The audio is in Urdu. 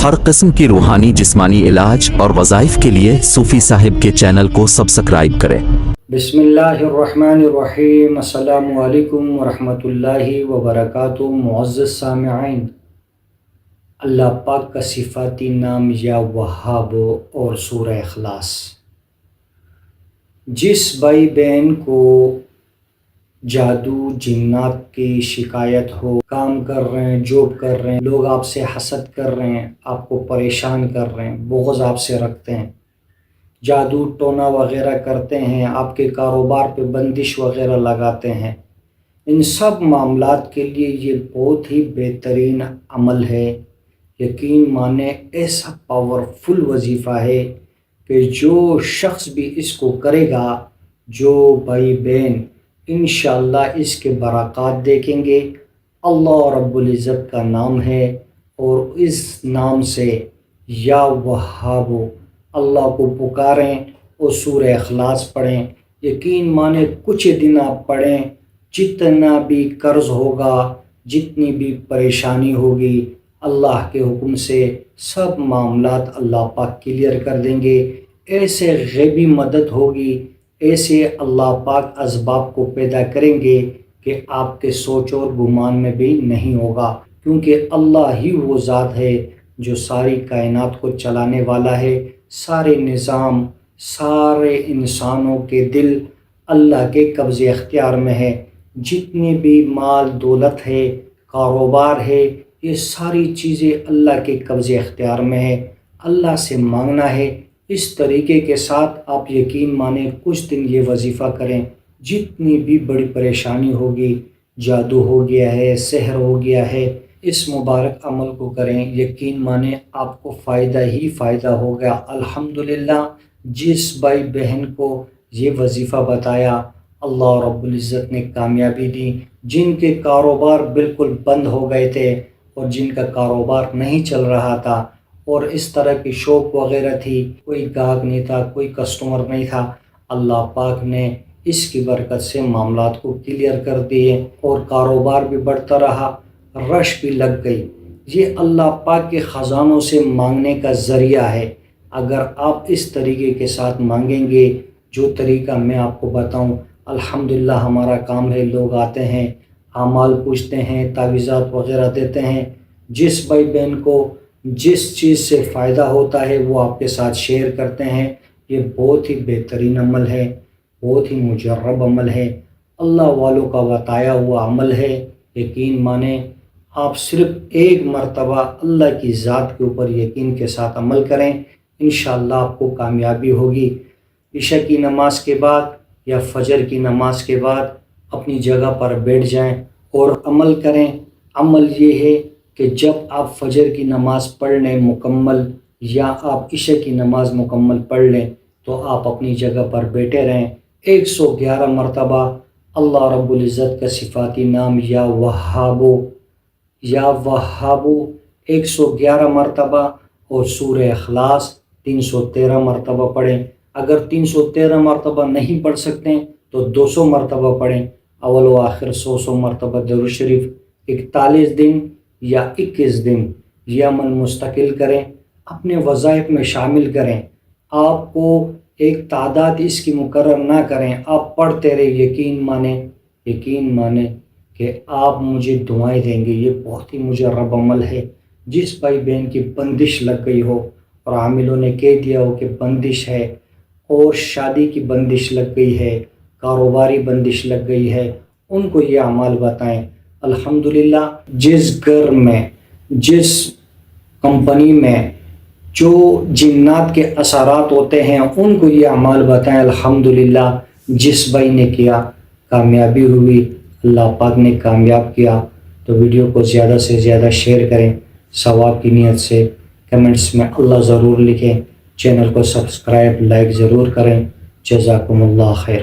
ہر قسم کی روحانی جسمانی علاج اور وظائف کے لیے صوفی صاحب کے چینل کو سبسکرائب کریں۔ بسم اللہ الرحمن الرحیم۔ السلام علیکم ورحمۃ اللہ وبرکاتہ۔ معزز سامعین، اللہ پاک کا صفاتی نام یا وہاب اور سورہ اخلاص۔ جس بھائی بہن کو جادو جنات کی شکایت ہو، کام کر رہے ہیں، جاب کر رہے ہیں، لوگ آپ سے حسد کر رہے ہیں، آپ کو پریشان کر رہے ہیں، بغض آپ سے رکھتے ہیں، جادو ٹونا وغیرہ کرتے ہیں، آپ کے کاروبار پہ بندش وغیرہ لگاتے ہیں، ان سب معاملات کے لیے یہ بہت ہی بہترین عمل ہے۔ یقین مانے ایسا پاورفل وظیفہ ہے کہ جو شخص بھی اس کو کرے گا، جو بھائی بہن انشاءاللہ اس کے برکات دیکھیں گے۔ اللہ رب العزت کا نام ہے اور اس نام سے یا وہاب اللہ کو پکاریں اور سورہ اخلاص پڑھیں۔ یقین مانے کچھ دن آپ پڑھیں، جتنا بھی قرض ہوگا، جتنی بھی پریشانی ہوگی، اللہ کے حکم سے سب معاملات اللہ پاک کلیئر کر دیں گے۔ ایسے غیبی مدد ہوگی، ایسے اللہ پاک اسباب کو پیدا کریں گے کہ آپ کے سوچ اور گمان میں بھی نہیں ہوگا، کیونکہ اللہ ہی وہ ذات ہے جو ساری کائنات کو چلانے والا ہے۔ سارے نظام، سارے انسانوں کے دل اللہ کے قبضے اختیار میں ہے۔ جتنی بھی مال دولت ہے، کاروبار ہے، یہ ساری چیزیں اللہ کے قبضے اختیار میں ہے۔ اللہ سے مانگنا ہے۔ اس طریقے کے ساتھ آپ یقین مانیں کچھ دن یہ وظیفہ کریں، جتنی بھی بڑی پریشانی ہوگی، جادو ہو گیا ہے، سحر ہو گیا ہے، اس مبارک عمل کو کریں، یقین مانیں آپ کو فائدہ ہی فائدہ ہوگا۔ الحمدللہ جس بھائی بہن کو یہ وظیفہ بتایا، اللہ رب العزت نے کامیابی دی۔ جن کے کاروبار بالکل بند ہو گئے تھے اور جن کا کاروبار نہیں چل رہا تھا اور اس طرح کی شوق وغیرہ تھی، کوئی گاہک نہیں تھا، کوئی کسٹمر نہیں تھا، اللہ پاک نے اس کی برکت سے معاملات کو کلیئر کر دیے اور کاروبار بھی بڑھتا رہا، رش بھی لگ گئی۔ یہ اللہ پاک کے خزانوں سے مانگنے کا ذریعہ ہے۔ اگر آپ اس طریقے کے ساتھ مانگیں گے، جو طریقہ میں آپ کو بتاؤں، الحمدللہ ہمارا کام ہے، لوگ آتے ہیں، اعمال پوچھتے ہیں، تعویذات وغیرہ دیتے ہیں۔ جس بھائی بہن کو جس چیز سے فائدہ ہوتا ہے وہ آپ کے ساتھ شیئر کرتے ہیں۔ یہ بہت ہی بہترین عمل ہے، بہت ہی مجرب عمل ہے، اللہ والوں کا بتایا ہوا عمل ہے۔ یقین مانیں آپ صرف ایک مرتبہ اللہ کی ذات کے اوپر یقین کے ساتھ عمل کریں، انشاءاللہ آپ کو کامیابی ہوگی۔ عشاء کی نماز کے بعد یا فجر کی نماز کے بعد اپنی جگہ پر بیٹھ جائیں اور عمل کریں۔ عمل یہ ہے کہ جب آپ فجر کی نماز پڑھ لیں مکمل یا آپ عشاء کی نماز مکمل پڑھ لیں تو آپ اپنی جگہ پر بیٹھے رہیں۔ 111 مرتبہ اللہ رب العزت کا صفاتی نام یا وہابو 111 مرتبہ اور سورہ اخلاص 313 مرتبہ پڑھیں۔ اگر 313 مرتبہ نہیں پڑھ سکتے تو 200 مرتبہ پڑھیں۔ اول و آخر 100 مرتبہ درود شریف 41 دن یا 21 دن یہ عمل مستقل کریں، اپنے وظائف میں شامل کریں۔ آپ کو ایک تعداد اس کی مقرر نہ کریں، آپ پڑھتے رہے۔ یقین مانیں کہ آپ مجھے دعائیں دیں گے۔ یہ بہت ہی مجرب عمل ہے۔ جس بھائی بہن کی بندش لگ گئی ہو اور عاملوں نے کہہ دیا ہو کہ بندش ہے، اور شادی کی بندش لگ گئی ہے، کاروباری بندش لگ گئی ہے، ان کو یہ اعمال بتائیں۔ الحمدللہ جس گھر میں، جس کمپنی میں جو جنات کے اثرات ہوتے ہیں ان کو یہ اعمال بتائیں۔ الحمدللہ جس بھائی نے کیا کامیابی ہوئی، اللہ پاک نے کامیاب کیا۔ تو ویڈیو کو زیادہ سے زیادہ شیئر کریں، ثواب کی نیت سے کمنٹس میں اللہ ضرور لکھیں، چینل کو سبسکرائب لائک ضرور کریں۔ جزاکم اللہ خیر۔